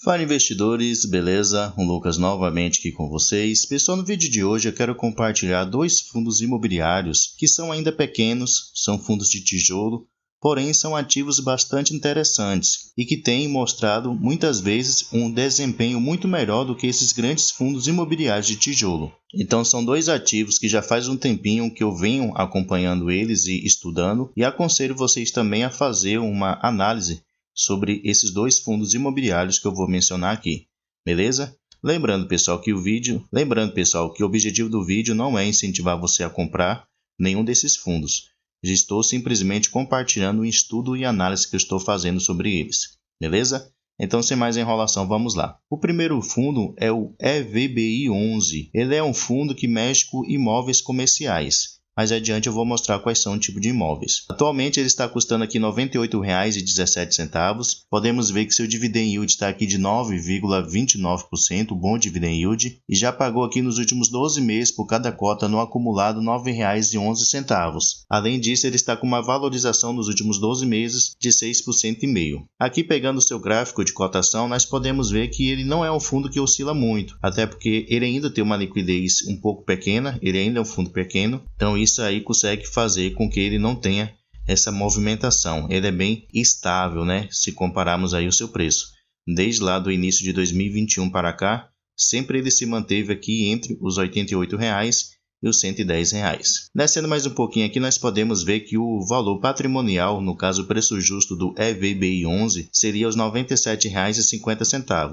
Fala investidores, beleza? O Lucas novamente aqui com vocês. Pessoal, no vídeo de hoje eu quero compartilhar dois fundos imobiliários que são ainda pequenos, são fundos de tijolo, porém são ativos bastante interessantes e que têm mostrado muitas vezes um desempenho muito melhor do que esses grandes fundos imobiliários de tijolo. Então são dois ativos que já faz um tempinho que eu venho acompanhando eles e estudando, e aconselho vocês também a fazer uma análise sobre esses dois fundos imobiliários que eu vou mencionar aqui, beleza? Lembrando, pessoal, que o objetivo do vídeo não é incentivar você a comprar nenhum desses fundos. Estou simplesmente compartilhando o estudo e análise que eu estou fazendo sobre eles, beleza? Então, sem mais enrolação, vamos lá. O primeiro fundo é o EVBI11. Ele é um fundo que mexe com imóveis comerciais. Mais adiante eu vou mostrar quais são o tipo de imóveis. Atualmente ele está custando aqui R$ 98,17. Podemos ver que seu dividend yield está aqui de 9,29%, bom dividend yield, e já pagou aqui nos últimos 12 meses por cada cota no acumulado R$ 9,11. Além disso, ele está com uma valorização nos últimos 12 meses de 6,5%. Aqui pegando o seu gráfico de cotação, nós podemos ver que ele não é um fundo que oscila muito, até porque ele ainda tem uma liquidez um pouco pequena, ele ainda é um fundo pequeno, então isso aí consegue fazer com que ele não tenha essa movimentação. Ele é bem estável, né? Se compararmos aí o seu preço. Desde lá do início de 2021 para cá, sempre ele se manteve aqui entre os R$ 88,00 e os R$ 110,00. Descendo mais um pouquinho aqui, nós podemos ver que o valor patrimonial, no caso o preço justo do EVBI11, seria os R$ 97,50.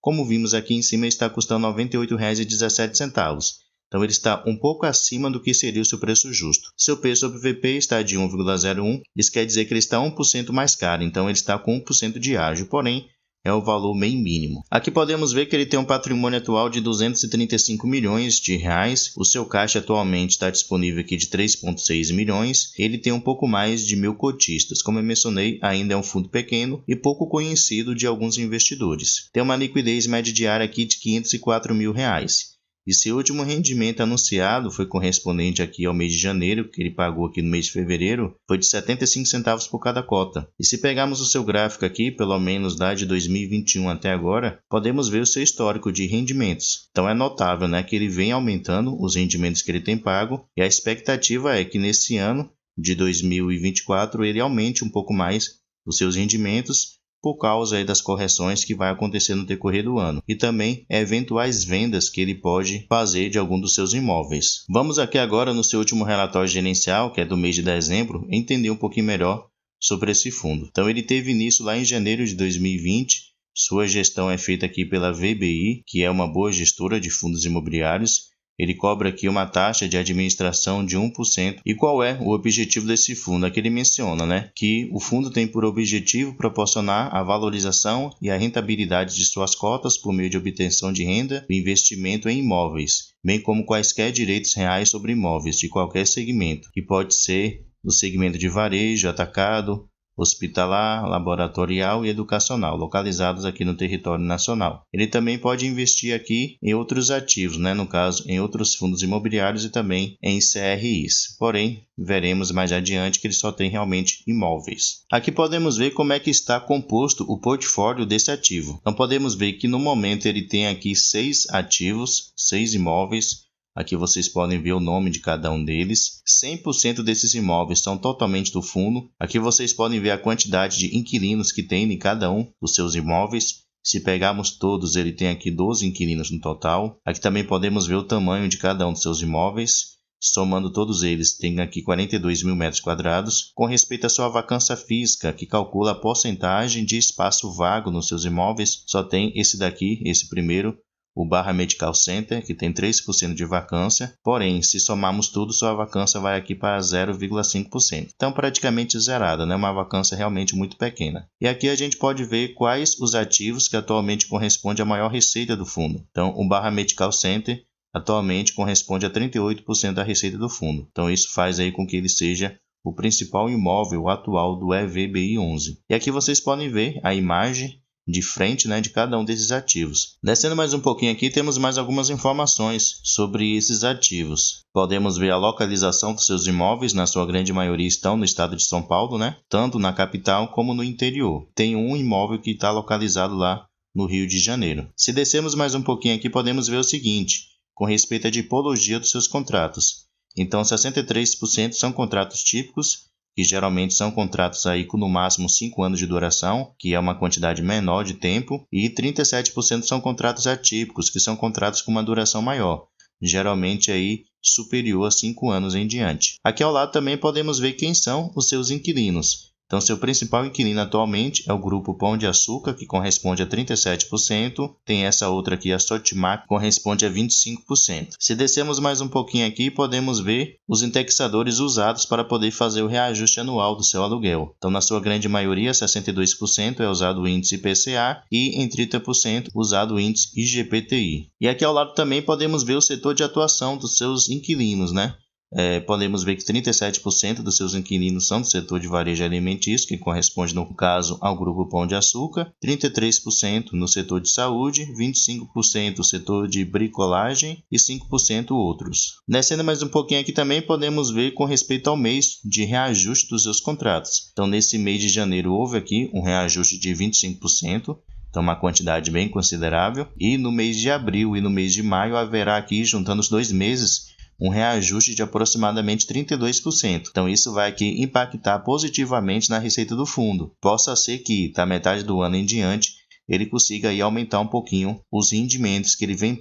Como vimos aqui em cima, ele está custando R$ 98,17. Então ele está um pouco acima do que seria o seu preço justo. Seu P sobre VP está de 1,01, isso quer dizer que ele está 1% mais caro, então ele está com 1% de ágio, porém é o valor bem mínimo. Aqui podemos ver que ele tem um patrimônio atual de R$ 235 milhões. O seu caixa atualmente está disponível aqui de 3,6 milhões. Ele tem um pouco mais de 1.000 cotistas. Como eu mencionei, ainda é um fundo pequeno e pouco conhecido de alguns investidores. Tem uma liquidez média diária aqui de R$ 504 mil. E seu último rendimento anunciado foi correspondente aqui ao mês de janeiro, que ele pagou aqui no mês de fevereiro, foi de 75 centavos por cada cota. E se pegarmos o seu gráfico aqui, pelo menos da de 2021 até agora, podemos ver o seu histórico de rendimentos. Então é notável, né, que ele vem aumentando os rendimentos que ele tem pago, e a expectativa é que nesse ano de 2024 ele aumente um pouco mais os seus rendimentos, por causa aí das correções que vai acontecer no decorrer do ano e também eventuais vendas que ele pode fazer de algum dos seus imóveis. Vamos aqui agora no seu último relatório gerencial, que é do mês de dezembro, entender um pouquinho melhor sobre esse fundo. Então ele teve início lá em janeiro de 2020, sua gestão é feita aqui pela VBI, que é uma boa gestora de fundos imobiliários. Ele cobra aqui uma taxa de administração de 1%. E qual é o objetivo desse fundo? Aqui ele menciona, né, que o fundo tem por objetivo proporcionar a valorização e a rentabilidade de suas cotas por meio de obtenção de renda e investimento em imóveis, bem como quaisquer direitos reais sobre imóveis de qualquer segmento, que pode ser no segmento de varejo, atacado, hospitalar, laboratorial e educacional, localizados aqui no território nacional. Ele também pode investir aqui em outros ativos, né? No caso, em outros fundos imobiliários e também em CRIs. Porém, veremos mais adiante que ele só tem realmente imóveis. Aqui podemos ver como é que está composto o portfólio desse ativo. Então podemos ver que no momento ele tem aqui 6 ativos, 6 imóveis. Aqui vocês podem ver o nome de cada um deles. 100% desses imóveis são totalmente do fundo. Aqui vocês podem ver a quantidade de inquilinos que tem em cada um dos seus imóveis. Se pegarmos todos, ele tem aqui 12 inquilinos no total. Aqui também podemos ver o tamanho de cada um dos seus imóveis. Somando todos eles, tem aqui 42 mil metros quadrados. Com respeito à sua vacância física, que calcula a porcentagem de espaço vago nos seus imóveis, só tem esse daqui, esse primeiro, o Barra Medical Center, que tem 3% de vacância, porém, se somarmos tudo, sua vacância vai aqui para 0,5%. Então, praticamente zerada, né? Uma vacância realmente muito pequena. E aqui a gente pode ver quais os ativos que atualmente correspondem à maior receita do fundo. Então, o Barra Medical Center atualmente corresponde a 38% da receita do fundo. Então, isso faz aí com que ele seja o principal imóvel atual do EVBI11. E aqui vocês podem ver a imagem de frente, né, de cada um desses ativos. Descendo mais um pouquinho aqui, temos mais algumas informações sobre esses ativos. Podemos ver a localização dos seus imóveis, na sua grande maioria estão no estado de São Paulo, né, tanto na capital como no interior. Tem um imóvel que está localizado lá no Rio de Janeiro. Se descermos mais um pouquinho aqui, podemos ver o seguinte, com respeito à tipologia dos seus contratos. Então, 63% são contratos típicos, que geralmente são contratos aí com no máximo 5 anos de duração, que é uma quantidade menor de tempo, e 37% são contratos atípicos, que são contratos com uma duração maior, geralmente aí superior a 5 anos em diante. Aqui ao lado também podemos ver quem são os seus inquilinos. Então, seu principal inquilino atualmente é o Grupo Pão de Açúcar, que corresponde a 37%. Tem essa outra aqui, a Sodimac, que corresponde a 25%. Se descermos mais um pouquinho aqui, podemos ver os indexadores usados para poder fazer o reajuste anual do seu aluguel. Então, na sua grande maioria, 62% é usado o índice IPCA e em 30% usado o índice IGPTI. E aqui ao lado também podemos ver o setor de atuação dos seus inquilinos, né? Podemos ver que 37% dos seus inquilinos são do setor de varejo alimentício, que corresponde, no caso, ao Grupo Pão de Açúcar, 33% no setor de saúde, 25% no setor de bricolagem e 5% outros. Descendo mais um pouquinho aqui também podemos ver com respeito ao mês de reajuste dos seus contratos. Então, nesse mês de janeiro houve aqui um reajuste de 25%. Então, uma quantidade bem considerável. E no mês de abril e no mês de maio haverá aqui, juntando os 2 meses, um reajuste de aproximadamente 32%. Então, isso vai aqui impactar positivamente na receita do fundo. Possa ser que, da metade do ano em diante, ele consiga aí aumentar um pouquinho os rendimentos que ele vem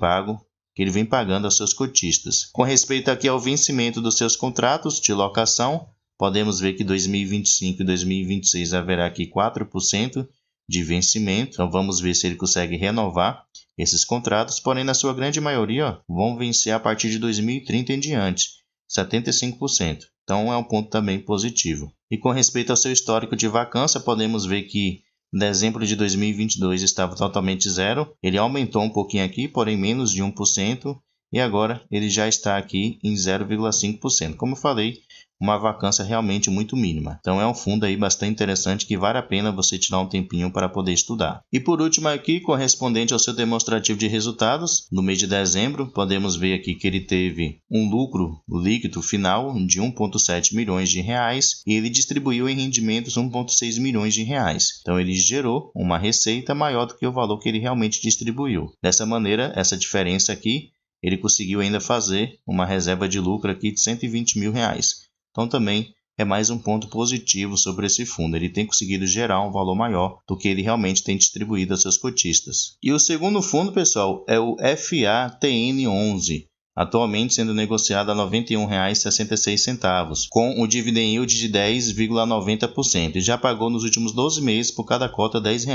pagando aos seus cotistas. Com respeito aqui ao vencimento dos seus contratos de locação, podemos ver que 2025 e 2026 haverá aqui 4% de vencimento. Então, vamos ver se ele consegue renovar esses contratos, porém, na sua grande maioria, vão vencer a partir de 2030 em diante, 75%. Então, é um ponto também positivo. E com respeito ao seu histórico de vacância, podemos ver que em dezembro de 2022 estava totalmente zero. Ele aumentou um pouquinho aqui, porém menos de 1%, e agora ele já está aqui em 0,5%. Como eu falei, uma vacância realmente muito mínima. Então, é um fundo aí bastante interessante que vale a pena você tirar um tempinho para poder estudar. E por último aqui, correspondente ao seu demonstrativo de resultados, no mês de dezembro, podemos ver aqui que ele teve um lucro líquido final de 1,7 milhões de reais e ele distribuiu em rendimentos 1,6 milhões de reais. Então, ele gerou uma receita maior do que o valor que ele realmente distribuiu. Dessa maneira, essa diferença aqui, ele conseguiu ainda fazer uma reserva de lucro aqui de 120 mil reais. Então, também é mais um ponto positivo sobre esse fundo. Ele tem conseguido gerar um valor maior do que ele realmente tem distribuído aos seus cotistas. E o segundo fundo, pessoal, é o FATN11. Atualmente sendo negociado a R$ 91,66, com o dividend yield de 10,90%, e já pagou nos últimos 12 meses por cada cota R$ 10,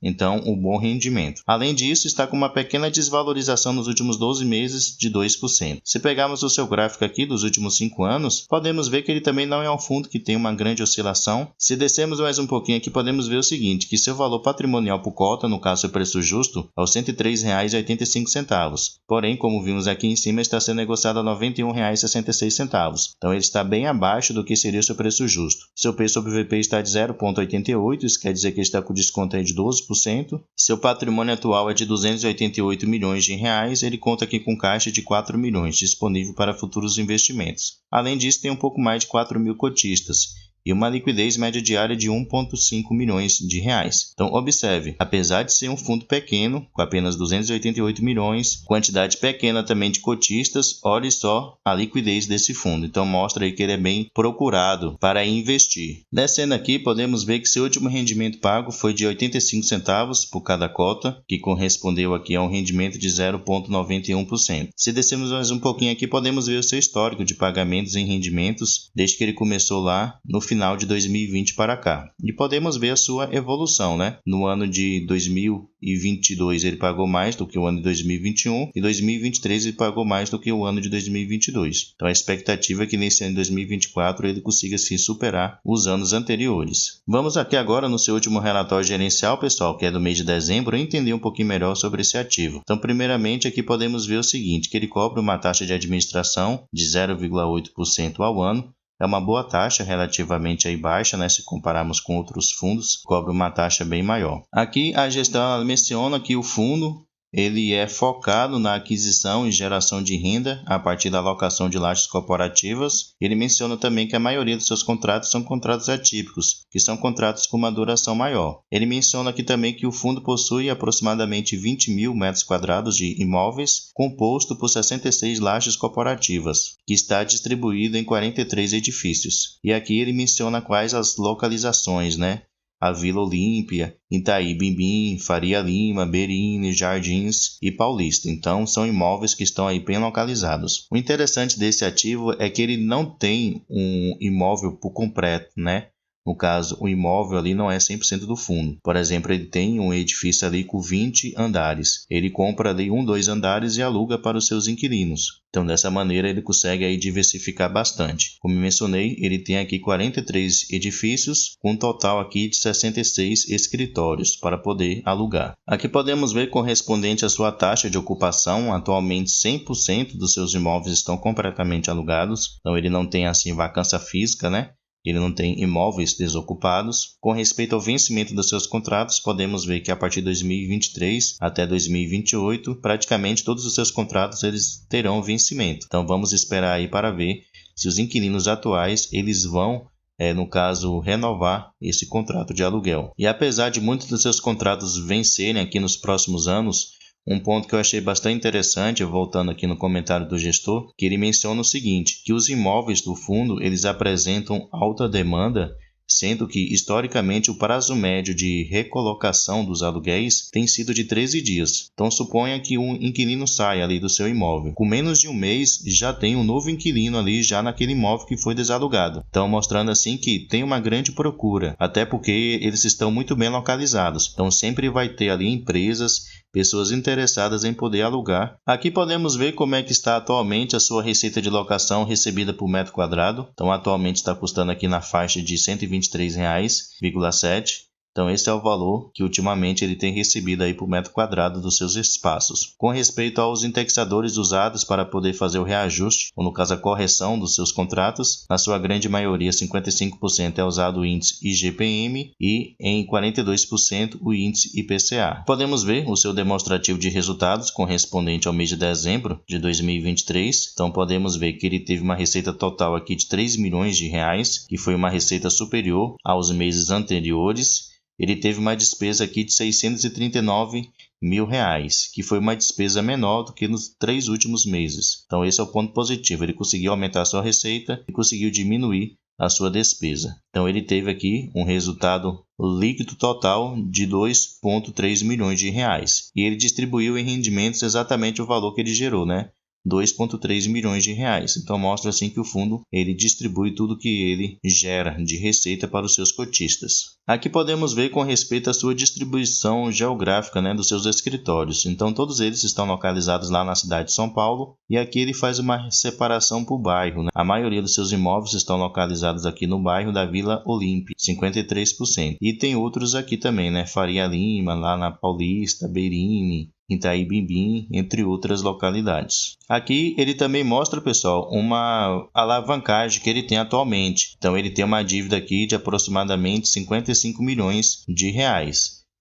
então um bom rendimento. Além disso, está com uma pequena desvalorização nos últimos 12 meses de 2%. Se pegarmos o seu gráfico aqui dos últimos 5 anos, podemos ver que ele também não é um fundo que tem uma grande oscilação. Se descermos mais um pouquinho aqui, podemos ver o seguinte, que seu valor patrimonial por cota, no caso o preço justo, é R$ 103,85. Porém, como vimos aqui em cima, está sendo negociado a R$ 91,66. Então, ele está bem abaixo do que seria o seu preço justo. Seu P sobre VP está de 0,88, isso quer dizer que ele está com desconto aí de 12%. Seu patrimônio atual é de 288 milhões de reais. Ele conta aqui com caixa de 4 milhões, disponível para futuros investimentos. Além disso, tem um pouco mais de 4 mil cotistas e uma liquidez média diária de 1,5 milhões de reais. Então, observe, apesar de ser um fundo pequeno, com apenas 288 milhões, quantidade pequena também de cotistas, olhe só a liquidez desse fundo. Então, mostra aí que ele é bem procurado para investir. Descendo aqui, podemos ver que seu último rendimento pago foi de 85 centavos por cada cota, que correspondeu aqui a um rendimento de 0,91%. Se descermos mais um pouquinho aqui, podemos ver o seu histórico de pagamentos em rendimentos, desde que ele começou lá no final de 2020 para cá. E podemos ver a sua evolução, né? No ano de 2022 ele pagou mais do que o ano de 2021 e 2023 ele pagou mais do que o ano de 2022. Então a expectativa é que nesse ano de 2024 ele consiga se superar os anos anteriores. Vamos aqui agora no seu último relatório gerencial, pessoal, que é do mês de dezembro, entender um pouquinho melhor sobre esse ativo. Então, primeiramente aqui podemos ver o seguinte, que ele cobra uma taxa de administração de 0,8% ao ano. É uma boa taxa, relativamente aí baixa, né? Se compararmos com outros fundos, cobra uma taxa bem maior. Aqui a gestão menciona que o fundo ele é focado na aquisição e geração de renda a partir da alocação de lajes corporativas. Ele menciona também que a maioria dos seus contratos são contratos atípicos, que são contratos com uma duração maior. Ele menciona aqui também que o fundo possui aproximadamente 20 mil metros quadrados de imóveis, composto por 66 lajes corporativas, que está distribuído em 43 edifícios. E aqui ele menciona quais as localizações, né? A Vila Olímpia, Itaí Bimbim, Faria Lima, Berine, Jardins e Paulista. Então, são imóveis que estão aí bem localizados. O interessante desse ativo é que ele não tem um imóvel por completo, né? No caso, o imóvel ali não é 100% do fundo. Por exemplo, ele tem um edifício ali com 20 andares. Ele compra ali 2 andares e aluga para os seus inquilinos. Então, dessa maneira, ele consegue aí diversificar bastante. Como mencionei, ele tem aqui 43 edifícios, com um total aqui de 66 escritórios para poder alugar. Aqui podemos ver correspondente à sua taxa de ocupação. Atualmente, 100% dos seus imóveis estão completamente alugados. Então, ele não tem assim vacância física, né? Ele não tem imóveis desocupados. Com respeito ao vencimento dos seus contratos, podemos ver que a partir de 2023 até 2028, praticamente todos os seus contratos eles terão vencimento. Então vamos esperar aí para ver se os inquilinos atuais eles vão, no caso, renovar esse contrato de aluguel. E apesar de muitos dos seus contratos vencerem aqui nos próximos anos, um ponto que eu achei bastante interessante, voltando aqui no comentário do gestor, que ele menciona o seguinte, que os imóveis do fundo eles apresentam alta demanda, sendo que, historicamente, o prazo médio de recolocação dos aluguéis tem sido de 13 dias. Então, suponha que um inquilino saia ali do seu imóvel. Com menos de um mês, já tem um novo inquilino ali já naquele imóvel que foi desalugado. Então, mostrando assim que tem uma grande procura, até porque eles estão muito bem localizados. Então, sempre vai ter ali empresas, pessoas interessadas em poder alugar. Aqui podemos ver como é que está atualmente a sua receita de locação recebida por metro quadrado. Então, atualmente está custando aqui na faixa de R$ 123,7. Então, esse é o valor que ultimamente ele tem recebido aí por metro quadrado dos seus espaços. Com respeito aos indexadores usados para poder fazer o reajuste, ou no caso a correção dos seus contratos, na sua grande maioria 55% é usado o índice IGPM e em 42% o índice IPCA. Podemos ver o seu demonstrativo de resultados correspondente ao mês de dezembro de 2023. Então, podemos ver que ele teve uma receita total aqui de R$ 3 milhões, que foi uma receita superior aos meses anteriores. Ele teve uma despesa aqui de R$ 639 mil, que foi uma despesa menor do que nos 3 últimos meses. Então esse é o ponto positivo, ele conseguiu aumentar a sua receita e conseguiu diminuir a sua despesa. Então ele teve aqui um resultado líquido total de R$ 2,3 milhões. E ele distribuiu em rendimentos exatamente o valor que ele gerou, né? R$ 2,3 milhões. Então mostra assim que o fundo ele distribui tudo que ele gera de receita para os seus cotistas. Aqui podemos ver com respeito à sua distribuição geográfica, né, dos seus escritórios. Então todos eles estão localizados lá na cidade de São Paulo e aqui ele faz uma separação por bairro, né? A maioria dos seus imóveis estão localizados aqui no bairro da Vila Olímpia, 53%. E tem outros aqui também, né? Faria Lima, lá na Paulista, Berine, Itaí Bimbim, entre outras localidades. Aqui ele também mostra, pessoal, uma alavancagem que ele tem atualmente. Então ele tem uma dívida aqui de aproximadamente R$ 55 milhões.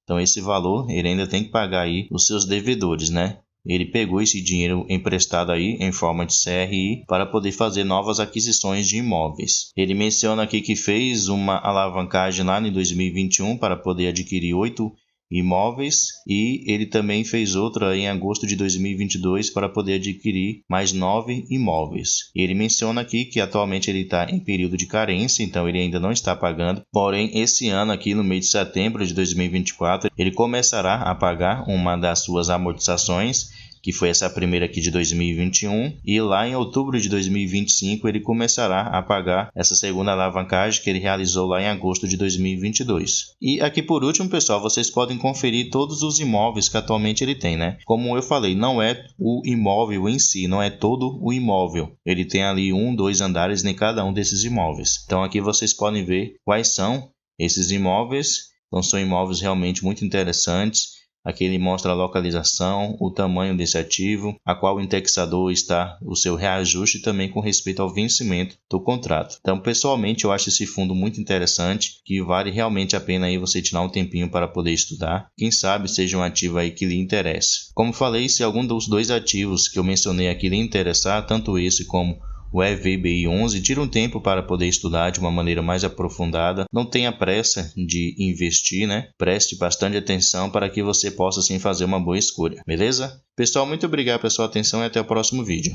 Então esse valor ele ainda tem que pagar aí os seus devedores, né? Ele pegou esse dinheiro emprestado aí em forma de CRI para poder fazer novas aquisições de imóveis. Ele menciona aqui que fez uma alavancagem lá em 2021 para poder adquirir 8 imóveis e ele também fez outra em agosto de 2022 para poder adquirir mais 9 imóveis. Ele menciona aqui que atualmente ele está em período de carência, então ele ainda não está pagando, porém esse ano aqui no mês de setembro de 2024 ele começará a pagar uma das suas amortizações, que foi essa primeira aqui de 2021, e lá em outubro de 2025 ele começará a pagar essa segunda alavancagem que ele realizou lá em agosto de 2022. E aqui por último, pessoal, vocês podem conferir todos os imóveis que atualmente ele tem, né? Como eu falei, não é o imóvel em si, não é todo o imóvel. Ele tem ali 1, 2 andares em cada um desses imóveis. Então aqui vocês podem ver quais são esses imóveis. Então são imóveis realmente muito interessantes. Aqui ele mostra a localização, o tamanho desse ativo, a qual indexador está o seu reajuste também com respeito ao vencimento do contrato. Então, pessoalmente, eu acho esse fundo muito interessante, que vale realmente a pena aí você tirar um tempinho para poder estudar. Quem sabe seja um ativo aí que lhe interesse. Como falei, se algum dos dois ativos que eu mencionei aqui lhe interessar, tanto esse como o EVBI11, tira um tempo para poder estudar de uma maneira mais aprofundada. Não tenha pressa de investir, né? Preste bastante atenção para que você possa sim fazer uma boa escolha, beleza? Pessoal, muito obrigado pela sua atenção e até o próximo vídeo.